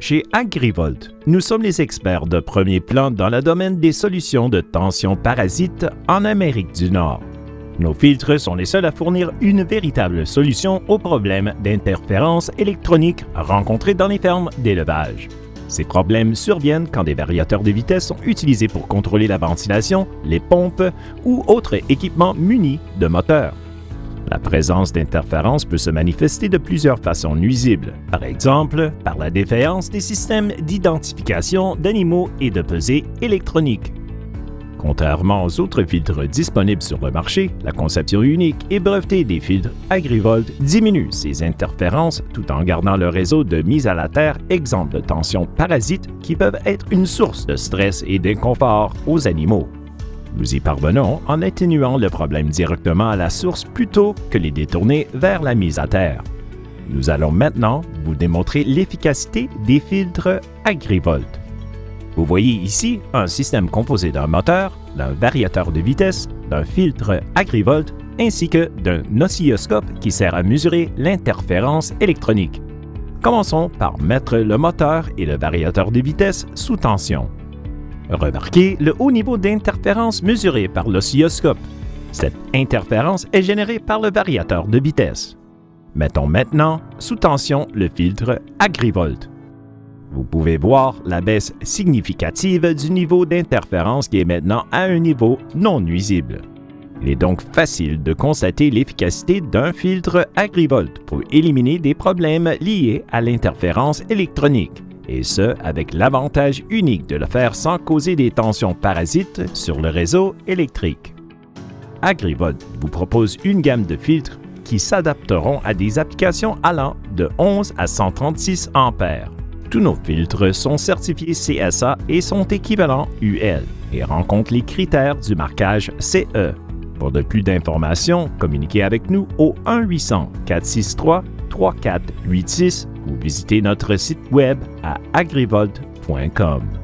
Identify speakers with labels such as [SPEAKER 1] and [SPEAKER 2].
[SPEAKER 1] Chez Agrivolt, nous sommes les experts de premier plan dans le domaine des solutions de tension parasite en Amérique du Nord. Nos filtres sont les seuls à fournir une véritable solution aux problèmes d'interférence électronique rencontrés dans les fermes d'élevage. Ces problèmes surviennent quand des variateurs de vitesse sont utilisés pour contrôler la ventilation, les pompes ou autres équipements munis de moteurs. La présence d'interférences peut se manifester de plusieurs façons nuisibles, par exemple par la défaillance des systèmes d'identification d'animaux et de pesée électronique. Contrairement aux autres filtres disponibles sur le marché, la conception unique et brevetée des filtres Agrivolt diminue ces interférences tout en gardant le réseau de mise à la terre exempt de tensions parasites qui peuvent être une source de stress et d'inconfort aux animaux. Nous y parvenons en atténuant le problème directement à la source plutôt que les détourner vers la mise à terre. Nous allons maintenant vous démontrer l'efficacité des filtres Agrivolt. Vous voyez ici un système composé d'un moteur, d'un variateur de vitesse, d'un filtre Agrivolt ainsi que d'un oscilloscope qui sert à mesurer l'interférence électronique. Commençons par mettre le moteur et le variateur de vitesse sous tension. Remarquez le haut niveau d'interférence mesuré par l'oscilloscope. Cette interférence est générée par le variateur de vitesse. Mettons maintenant sous tension le filtre Agrivolt. Vous pouvez voir la baisse significative du niveau d'interférence qui est maintenant à un niveau non nuisible. Il est donc facile de constater l'efficacité d'un filtre Agrivolt pour éliminer des problèmes liés à l'interférence électronique, et ce, avec l'avantage unique de le faire sans causer des tensions parasites sur le réseau électrique. Agrivolt vous propose une gamme de filtres qui s'adapteront à des applications allant de 11 à 136 ampères. Tous nos filtres sont certifiés CSA et sont équivalents UL et rencontrent les critères du marquage CE. Pour de plus d'informations, communiquez avec nous au 1-800-463-3486 ou visitez notre site web à agrivolt.com.